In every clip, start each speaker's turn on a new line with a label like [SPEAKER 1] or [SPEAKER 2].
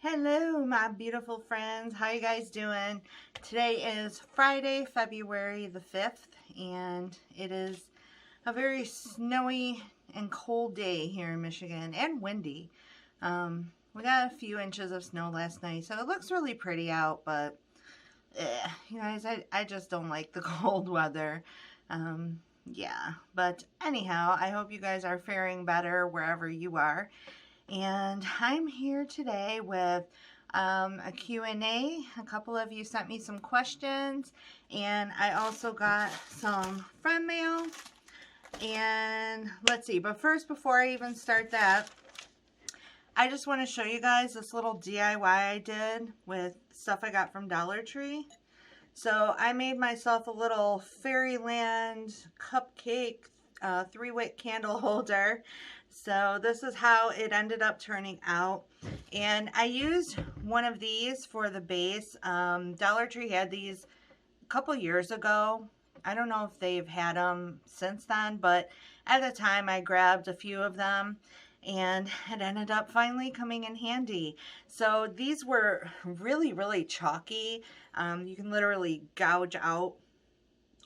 [SPEAKER 1] Hello, my beautiful friends. How you guys doing? Today is Friday, February the 5th, and it is a very snowy and cold day here in Michigan, and windy. We got a few inches of snow last night, so it looks really pretty out, but you guys, I just don't like the cold weather. Yeah, but anyhow, I hope you guys are faring better wherever you are. And I'm here today with a Q&A. A couple of you sent me some questions, and I also got some friend mail. And let's see, but first, before I even start that, I just want to show you guys this little DIY I did with stuff I got from Dollar Tree. So I made myself a little fairyland cupcake 3-wick candle holder. So this is how it ended up turning out. And I used one of these for the base. Dollar Tree had these a couple years ago. I don't know if they've had them since then, but at the time I grabbed a few of them and it ended up finally coming in handy. So these were really, really chalky. You can literally gouge out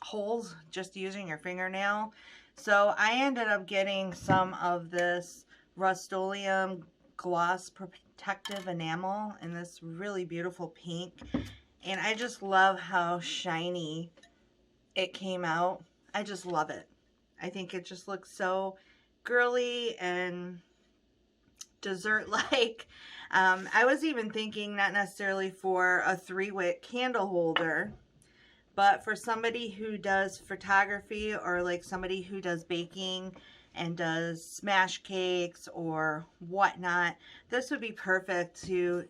[SPEAKER 1] holes just using your fingernail. So I ended up getting some of this Rust-Oleum gloss protective enamel in this really beautiful pink. And I just love how shiny it came out. I just love it. I think it just looks so girly and dessert-like. I was even thinking not necessarily for a 3-wick candle holder, but for somebody who does photography or like somebody who does baking and does smash cakes or whatnot, this would be perfect to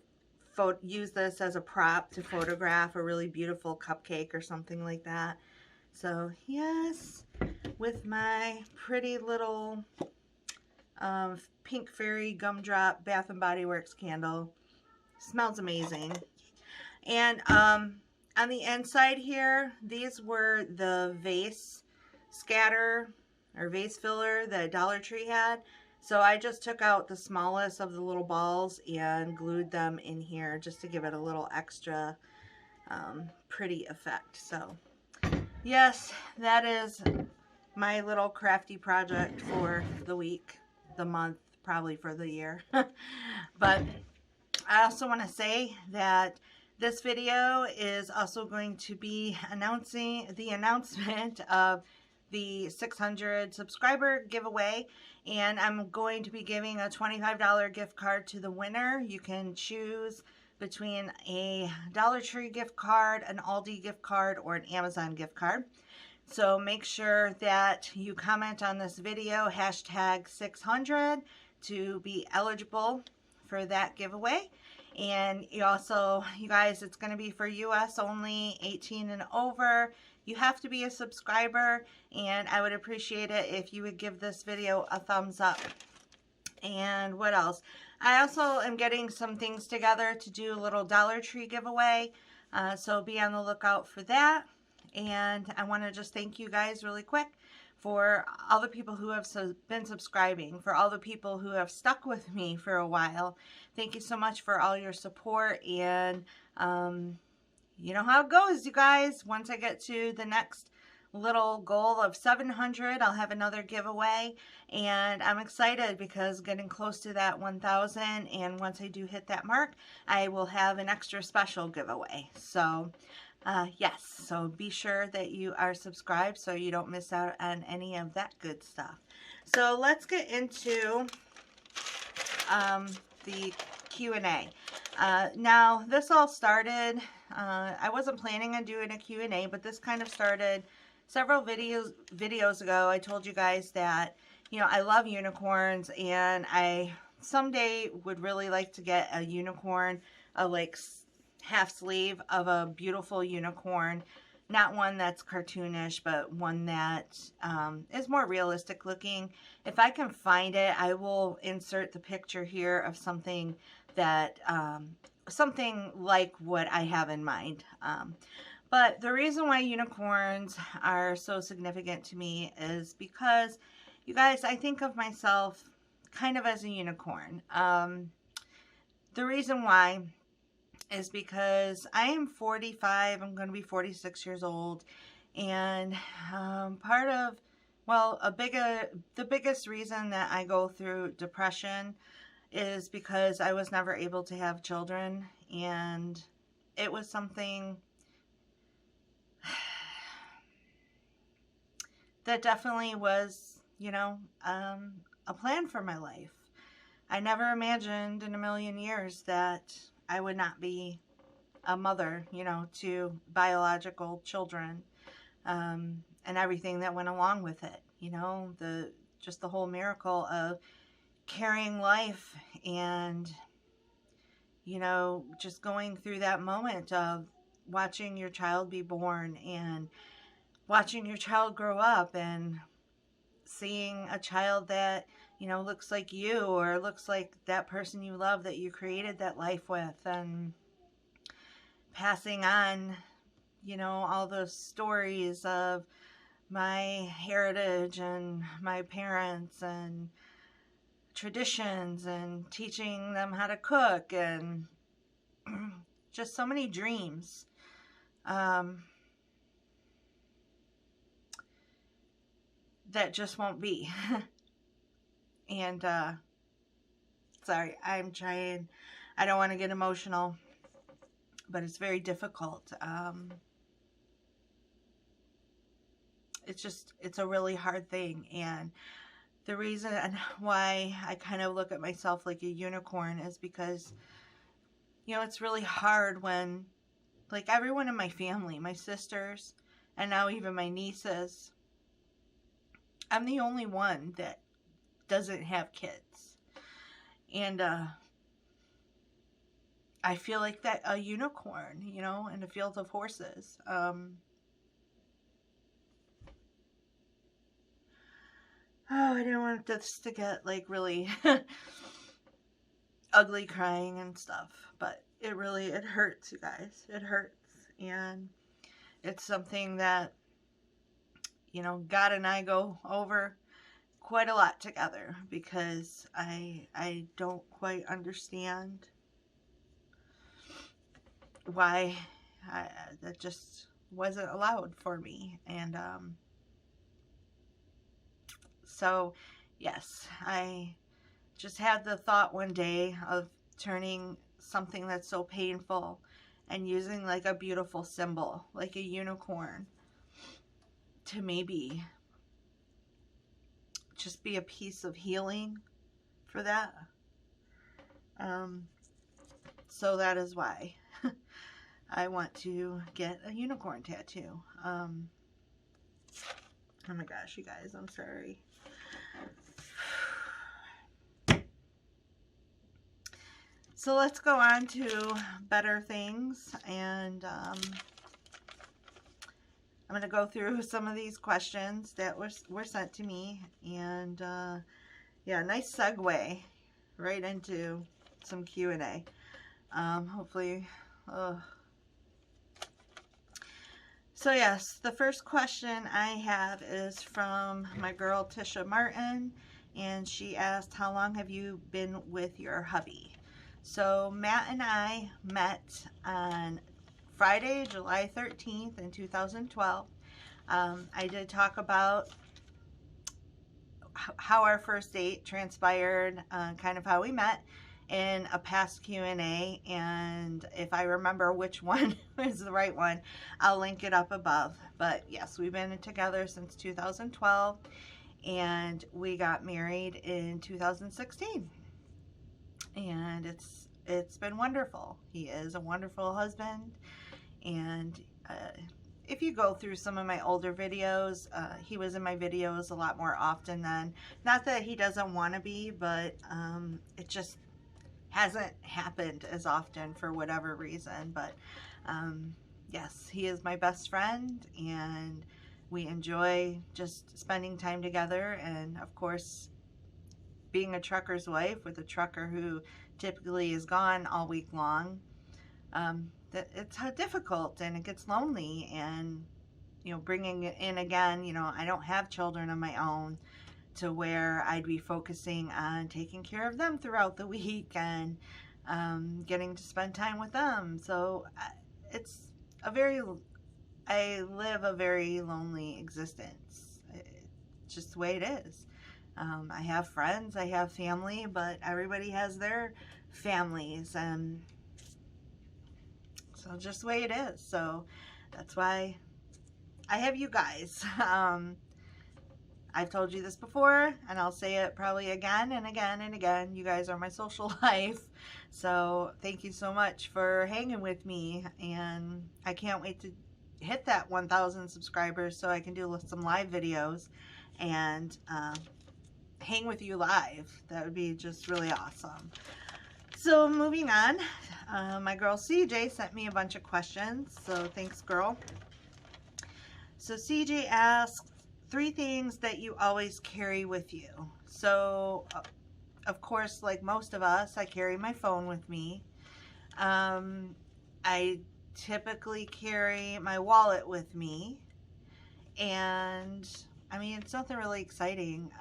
[SPEAKER 1] use this as a prop to photograph a really beautiful cupcake or something like that. So yes, with my pretty little pink fairy gumdrop Bath and Body Works candle. Smells amazing. And on the inside here, these were the vase scatter or vase filler that Dollar Tree had. So I just took out the smallest of the little balls and glued them in here just to give it a little extra pretty effect. So yes, that is my little crafty project for the week, the month, probably for the year. But I also want to say that this video is also going to be announcing the announcement of the 600 subscriber giveaway, and I'm going to be giving a $25 gift card to the winner. You can choose between a Dollar Tree gift card, an Aldi gift card, or an Amazon gift card. So make sure that you comment on this video, hashtag 600, to be eligible for that giveaway. And you guys, it's going to be for US only, 18 and over. You have to be a subscriber, and I would appreciate it if you would give this video a thumbs up. And what else? I also am getting some things together to do a little Dollar Tree giveaway, so be on the lookout for that. And I want to just thank you guys really quick for all the people who have been subscribing, for all the people who have stuck with me for a while. Thank you so much for all your support. And you know how it goes, you guys. Once I get to the next little goal of 700, I'll have another giveaway. And I'm excited because getting close to that 1,000, and once I do hit that mark, I will have an extra special giveaway. So yes, so be sure that you are subscribed so you don't miss out on any of that good stuff. So let's get into the Q&A. Now, this all started, I wasn't planning on doing a Q&A, but this kind of started several videos ago. I told you guys that, you know, I love unicorns, and I someday would really like to get a unicorn, like half sleeve of a beautiful unicorn, not one that's cartoonish, but one that is more realistic looking. If I can find it, I will insert the picture here of something that something like what I have in mind. But the reason why unicorns are so significant to me is because, you guys, I think of myself kind of as a unicorn. The reason why is because I am 45. I'm going to be 46 years old. And part of, well, the biggest reason that I go through depression is because I was never able to have children. And it was something that definitely was, a plan for my life. I never imagined in a million years that I would not be a mother, to biological children, and everything that went along with it. Just the whole miracle of carrying life and, just going through that moment of watching your child be born and watching your child grow up and seeing a child that looks like you or looks like that person you love that you created that life with, and passing on all those stories of my heritage and my parents and traditions and teaching them how to cook and just so many dreams. That just won't be. And sorry, I'm trying, I don't want to get emotional, but it's very difficult. It's a really hard thing. And the reason why I kind of look at myself like a unicorn is because, it's really hard when, like, everyone in my family, my sisters, and now even my nieces, I'm the only one that doesn't have kids. And I feel like that a unicorn, in a field of horses. I didn't want this to get like really ugly crying and stuff, but it hurts, you guys. It hurts. And it's something that, God and I go over quite a lot together because I don't quite understand why that just wasn't allowed for me. And so yes, I just had the thought one day of turning something that's so painful and using like a beautiful symbol like a unicorn to maybe just be a piece of healing for that. So that is why I want to get a unicorn tattoo. Oh my gosh, you guys, I'm sorry. So let's go on to better things, and I'm going to go through some of these questions that were sent to me, and yeah, nice segue right into some Q&A. Hopefully, so yes, the first question I have is from my girl Tisha Martin, and she asked, how long have you been with your hubby? So Matt and I met on Friday, July 13th in 2012. I did talk about how our first date transpired, kind of how we met in a past Q&A, and if I remember which one is the right one, I'll link it up above. But yes, we've been together since 2012, and we got married in 2016. And it's been wonderful. He is a wonderful husband, and if you go through some of my older videos, he was in my videos a lot more often than, not that he doesn't want to be, but it just hasn't happened as often for whatever reason. But yes, he is my best friend, and we enjoy just spending time together. And of course, being a trucker's wife with a trucker who typically is gone all week long, that it's difficult, and it gets lonely. And bringing it in again, I don't have children of my own to where I'd be focusing on taking care of them throughout the week and getting to spend time with them. So it's I live a very lonely existence. It's just the way it is. I have friends, I have family, but everybody has their families, and so just the way it is. So that's why I have you guys. I've told you this before, and I'll say it probably again and again and again. You guys are my social life. So thank you so much for hanging with me, and I can't wait to hit that 1,000 subscribers so I can do some live videos and hang with you live. That would be just really awesome. So moving on, my girl CJ sent me a bunch of questions, so thanks, girl. So CJ asks, 3 things that you always carry with you. So of course, like most of us, I carry my phone with me. I typically carry my wallet with me, and I mean, it's nothing really exciting.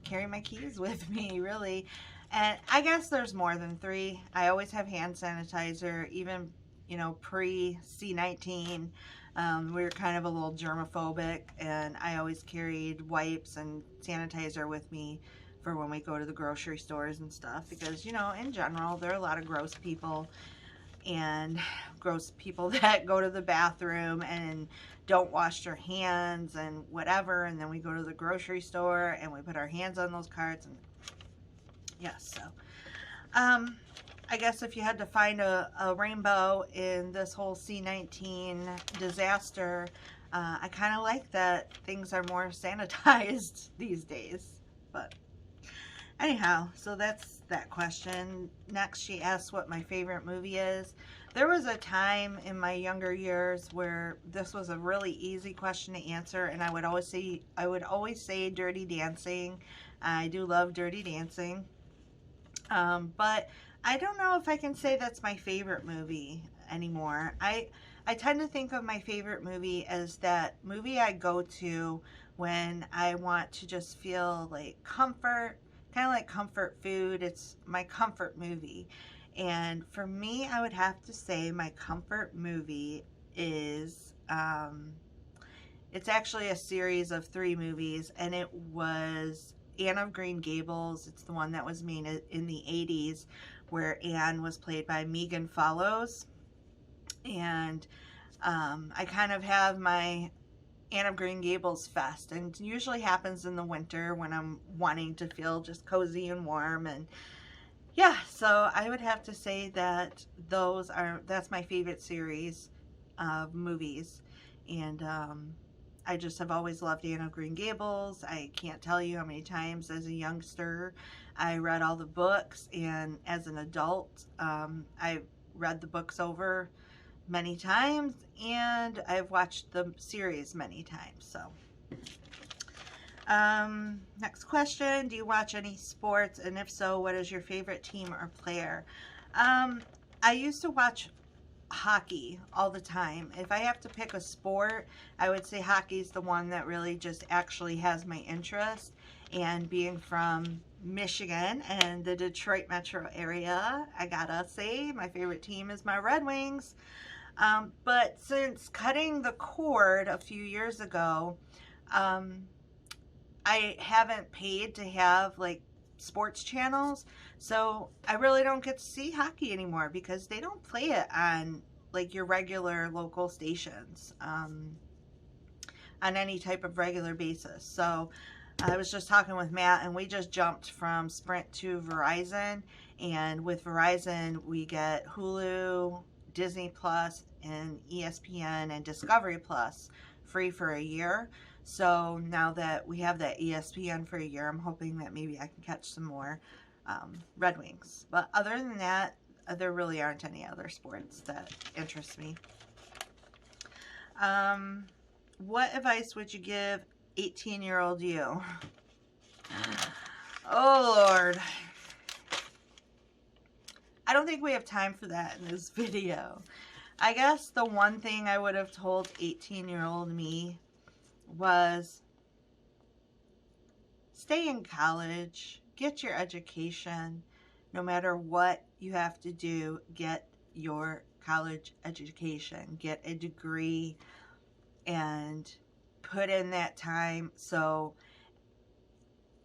[SPEAKER 1] Carry my keys with me, really. And I guess there's more than 3. I always have hand sanitizer, even, you know, pre-C19. We were kind of a little germophobic, and I always carried wipes and sanitizer with me for when we go to the grocery stores and stuff, because, you know, in general, there are a lot of gross people, and gross people that go to the bathroom and don't wash their hands and whatever, and then we go to the grocery store and we put our hands on those carts, and yes, so I guess if you had to find a rainbow in this whole C19 disaster, I kind of like that things are more sanitized these days. But anyhow, so that's that question. Next, she asks what my favorite movie is. There was a time in my younger years where this was a really easy question to answer, and I would always say Dirty Dancing. I do love Dirty Dancing. But I don't know if I can say that's my favorite movie anymore. I tend to think of my favorite movie as that movie I go to when I want to just feel like comfort, kind of like comfort food. It's my comfort movie. And for me, I would have to say my comfort movie is, it's actually a series of 3 movies, and it was Anne of Green Gables. It's the one that was made in the 80s, where Anne was played by Megan Follows. And I kind of have my Anne of Green Gables fest, and it usually happens in the winter when I'm wanting to feel just cozy and warm. And yeah, so I would have to say that that's my favorite series of movies. And I just have always loved Anne of Green Gables. I can't tell you how many times as a youngster I read all the books, and as an adult I read the books over many times, and I've watched the series many times. So next question, do you watch any sports, and if so, what is your favorite team or player? I used to watch hockey all the time. If I have to pick a sport, I would say hockey is the one that really just actually has my interest. And being from Michigan and the Detroit metro area, I gotta say my favorite team is my Red Wings. But since cutting the cord a few years ago, I haven't paid to have like sports channels, so I really don't get to see hockey anymore because they don't play it on like your regular local stations on any type of regular basis. So I was just talking with Matt, and we just jumped from Sprint to Verizon, and with Verizon we get Hulu, Disney Plus, and ESPN and Discovery Plus free for a year. So now that we have that ESPN for a year, I'm hoping that maybe I can catch some more Red Wings. But other than that, there really aren't any other sports that interest me. What advice would you give 18-year-old you? Oh, Lord. I don't think we have time for that in this video. I guess the one thing I would have told 18-year-old me was stay in college, get your education, no matter what you have to do, get your college education, get a degree, and put in that time so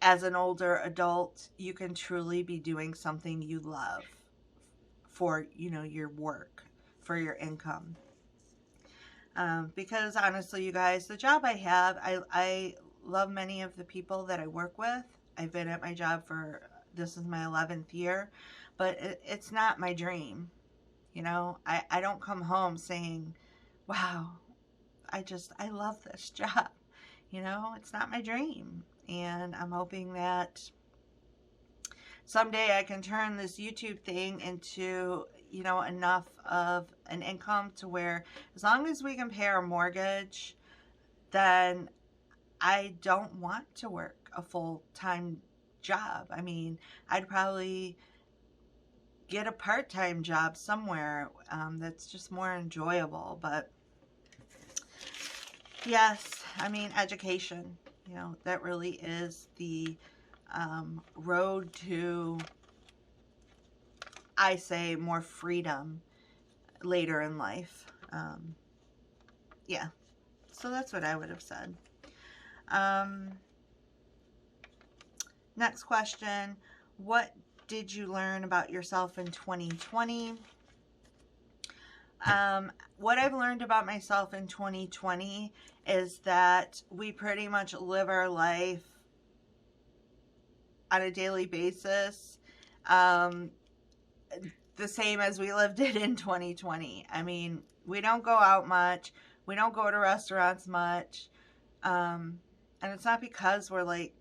[SPEAKER 1] as an older adult you can truly be doing something you love for, you know, your work, for your income. Because honestly, you guys, the job I have, I love many of the people that I work with. I've been at my job for, this is my 11th year, but it's not my dream. You know, I don't come home saying, wow, I love this job. You know, it's not my dream. And I'm hoping that someday I can turn this YouTube thing into, you know, enough of an income to where as long as we can pay our mortgage, then I don't want to work a full-time job. I mean, I'd probably get a part-time job somewhere that's just more enjoyable. But yes, I mean, education, you know, that really is the road to, I say, more freedom later in life. Yeah, so that's what I would have said. Next question. What did you learn about yourself in 2020? What I've learned about myself in 2020 is that we pretty much live our life on a daily basis, the same as we lived it in 2020. I mean, we don't go out much. We don't go to restaurants much. And it's not because we're like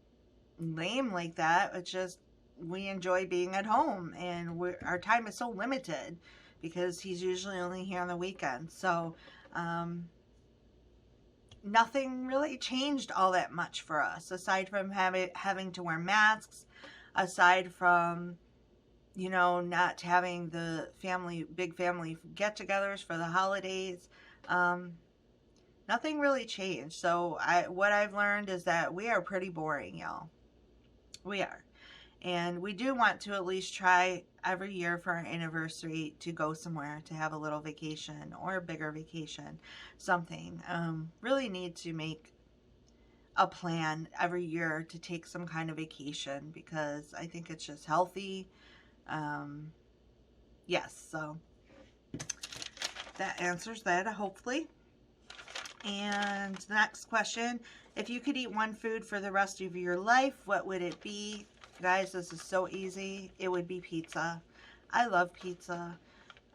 [SPEAKER 1] lame like that. It's just we enjoy being at home, and our time is so limited because he's usually only here on the weekend. So nothing really changed all that much for us, aside from having to wear masks, aside from, you know, not having the big family get-togethers for the holidays. Nothing really changed. So what I've learned is that we are pretty boring, y'all. We are. And we do want to at least try every year for our anniversary to go somewhere, to have a little vacation or a bigger vacation, something. Really need to make a plan every year to take some kind of vacation, because I think it's just healthy. Yes, so that answers that, hopefully. And the next question, if you could eat one food for the rest of your life, what would it be? Guys, this is so easy. It would be pizza. I love pizza.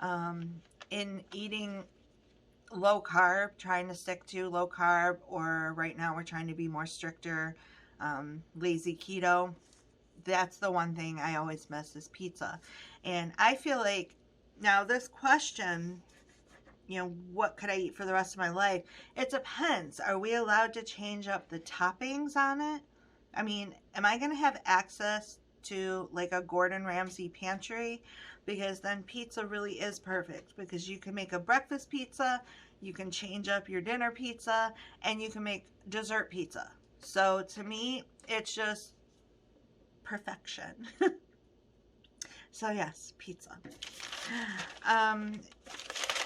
[SPEAKER 1] In eating low carb, trying to stick to low carb, or right now we're trying to be more stricter, lazy keto, that's the one thing I always miss is pizza. And I feel like, now this question, you know, what could I eat for the rest of my life? It depends. Are we allowed to change up the toppings on it? I mean, am I going to have access to like a Gordon Ramsay pantry? Because then pizza really is perfect, because you can make a breakfast pizza, you can change up your dinner pizza, and you can make dessert pizza. So to me, it's just perfection. So yes, pizza.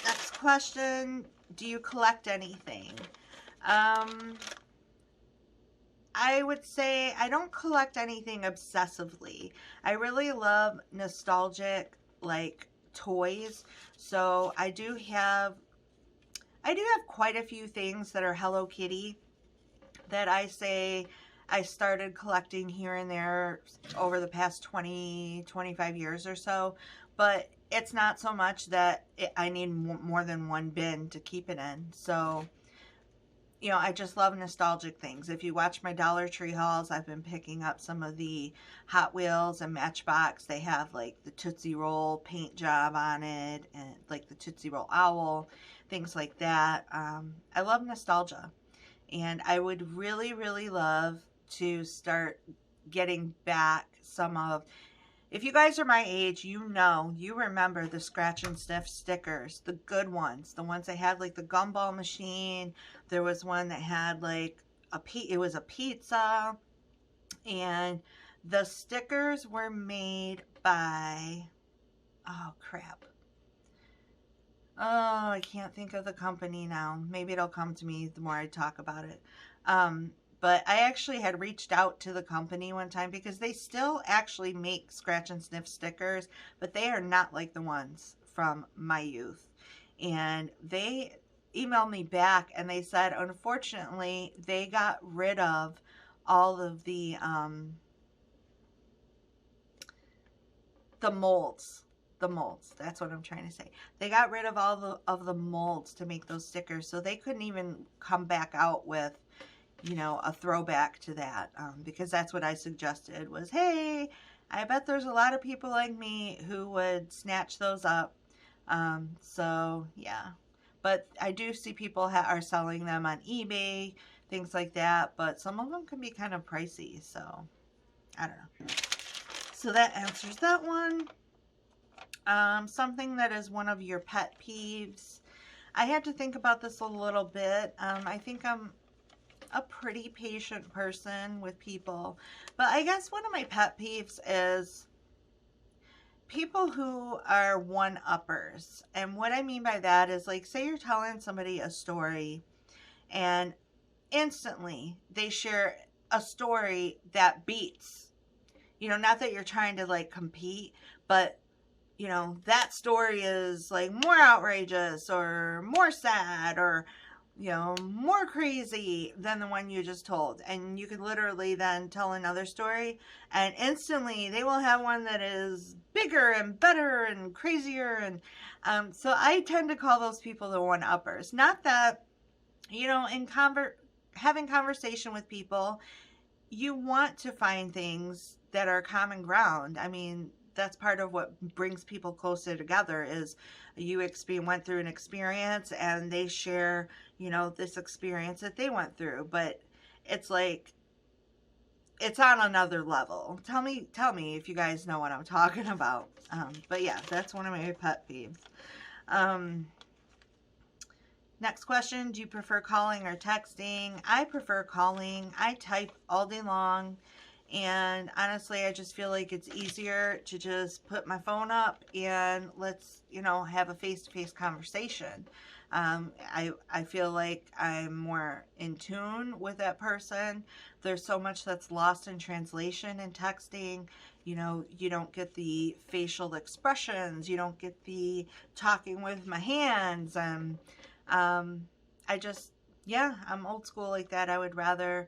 [SPEAKER 1] Next question, do you collect anything? I would say I don't collect anything obsessively. I really love nostalgic, like, toys. So I do have quite a few things that are Hello Kitty that I say I started collecting here and there over the past 20-25 years or so. But it's not so much that I need more than one bin to keep it in. So, you know, I just love nostalgic things. If you watch my Dollar Tree hauls, I've been picking up some of the Hot Wheels and Matchbox. They have like the Tootsie Roll paint job on it, and like the Tootsie Roll owl, things like that. I love nostalgia, and I would really, really love to start getting back some of, if you guys are my age, you know, you remember the scratch and sniff stickers, the good ones, the ones that had like the gumball machine. There was one that had like it was a pizza, and the stickers were made by, Oh, crap. Oh, I can't think of the company now. Maybe it'll come to me the more I talk about it. But I actually had reached out to the company one time because they still actually make scratch and sniff stickers, but they are not like the ones from my youth. And they emailed me back and they said, unfortunately, they got rid of all of the molds. The molds, that's what I'm trying to say. They got rid of all the molds to make those stickers, so they couldn't even come back out with, you know, a throwback to that, because that's what I suggested was, hey, I bet there's a lot of people like me who would snatch those up. So yeah, but I do see people are selling them on eBay, things like that, but some of them can be kind of pricey, so I don't know. So that answers that one. Something that is one of your pet peeves. I had to think about this a little bit. I think I'm a pretty patient person with people, but I guess one of my pet peeves is people who are one-uppers. And what I mean by that is, like, say you're telling somebody a story and instantly they share a story that beats, you know, not that you're trying to like compete, but you know, that story is like more outrageous or more sad or, you know, more crazy than the one you just told. And you could literally then tell another story and instantly they will have one that is bigger and better and crazier. And so I tend to call those people the one-uppers. Not that, you know, in having conversation with people, you want to find things that are common ground. I mean, that's part of what brings people closer together is you went through an experience and they share, you know, this experience that they went through. But it's like, it's on another level. Tell me if you guys know what I'm talking about. But yeah, that's one of my pet peeves. Next question, do you prefer calling or texting? I prefer calling. I type all day long. And honestly, I just feel like it's easier to just put my phone up and let's, you know, have a face-to-face conversation. I feel like I'm more in tune with that person. There's so much that's lost in translation in texting. You know, you don't get the facial expressions. You don't get the talking with my hands. And I just, yeah, I'm old school like that. I would rather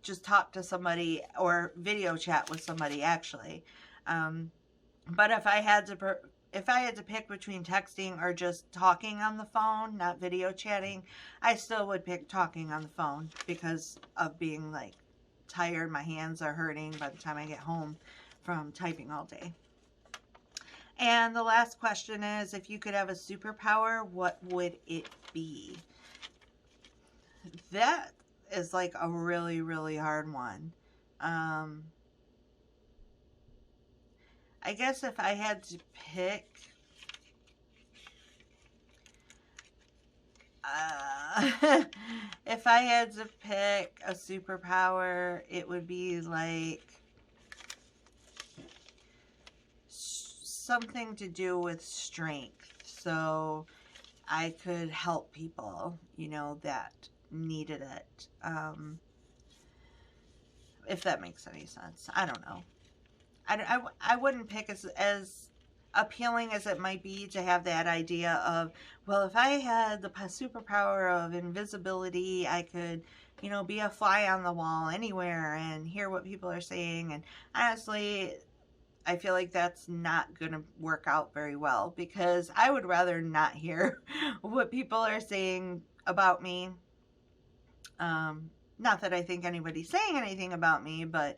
[SPEAKER 1] just talk to somebody or video chat with somebody actually. But if I had to pick between texting or just talking on the phone, not video chatting, I still would pick talking on the phone because of being like tired. My hands are hurting by the time I get home from typing all day. And the last question is, if you could have a superpower, what would it be? That is like a really, really hard one. I guess if I had to pick, if I had to pick a superpower, it would be like something to do with strength. So I could help people, you know, that needed it. If that makes any sense. I don't know. I wouldn't pick as appealing as it might be to have that idea of, well, if I had the superpower of invisibility, I could, you know, be a fly on the wall anywhere and hear what people are saying. And honestly, I feel like that's not going to work out very well because I would rather not hear what people are saying about me. Not that I think anybody's saying anything about me, but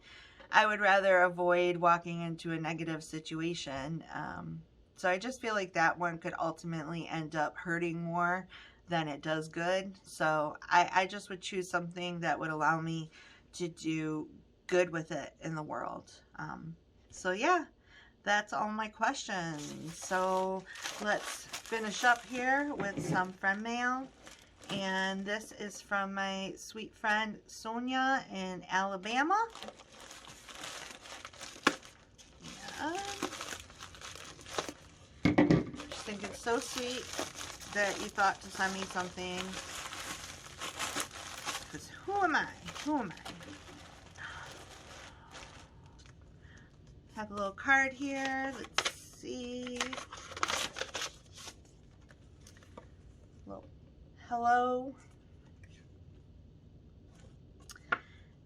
[SPEAKER 1] I would rather avoid walking into a negative situation. So I just feel like that one could ultimately end up hurting more than it does good. So I just would choose something that would allow me to do good with it in the world. So yeah, that's all my questions. So let's finish up here with some friend mail. And this is from my sweet friend Sonia in Alabama. Yeah. it's so sweet that you thought to send me something. Because who am I? Who am I? Have a little card here. Let's see. Well, hello.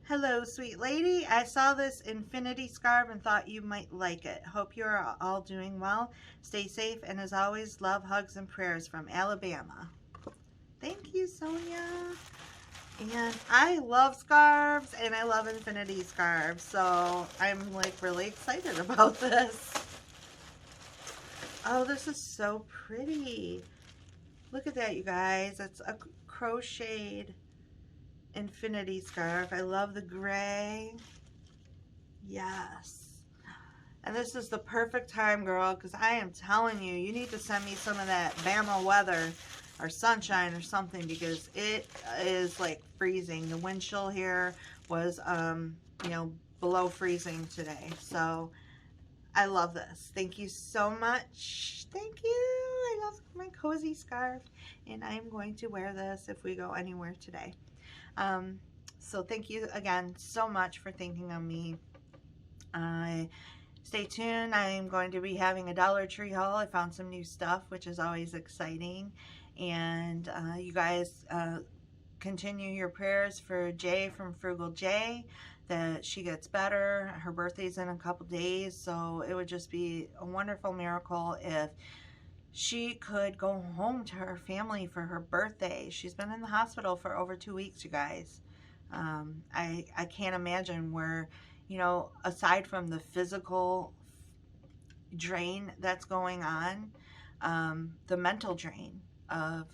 [SPEAKER 1] Hello, sweet lady. I saw this infinity scarf and thought you might like it. Hope you're all doing well. Stay safe, and as always, love, hugs, and prayers from Alabama. Thank you, Sonia. And I love scarves, and I love infinity scarves, so I'm like really excited about this. Oh, this is so pretty. Look at that, you guys. It's a crocheted infinity scarf. I love the gray. Yes. And this is the perfect time, girl, because I am telling you, you need to send me some of that Bama weather or sunshine or something, because it is like freezing. The wind chill here was, you know, below freezing today. So I love this. Thank you so much. Thank you. I love my cozy scarf, and I'm going to wear this if we go anywhere today. So thank you again so much for thinking of me. Stay tuned. I am going to be having a Dollar Tree haul. I found some new stuff, which is always exciting. And you guys continue your prayers for Jay from Frugal Jay, that she gets better. Her birthday's in a couple days, so it would just be a wonderful miracle if she could go home to her family for her birthday. She's been in the hospital for over 2 weeks, you guys. I can't imagine where, you know, aside from the physical drain that's going on, the mental drain of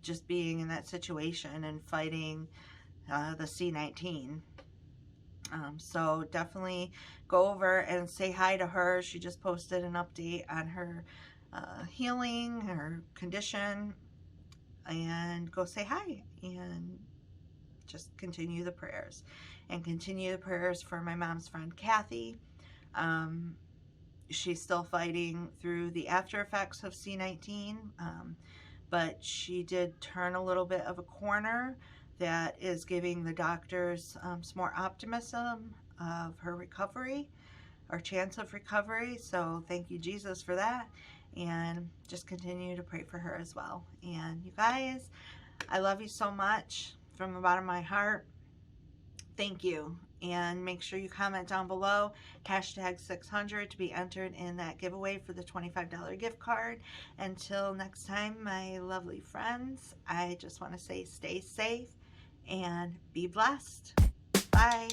[SPEAKER 1] just being in that situation and fighting the C-19. So definitely go over and say hi to her. She just posted an update on her healing, her condition, and go say hi and just continue the prayers. And continue the prayers for my mom's friend Kathy. She's still fighting through the after effects of C-19, but she did turn a little bit of a corner that is giving the doctors some more optimism of her recovery, or chance of recovery. So thank you, Jesus, for that. And just continue to pray for her as well. And you guys, I love you so much from the bottom of my heart. Thank you. And make sure you comment down below, #600, to be entered in that giveaway for the $25 gift card. Until next time, my lovely friends, I just want to say stay safe and be blessed. Bye.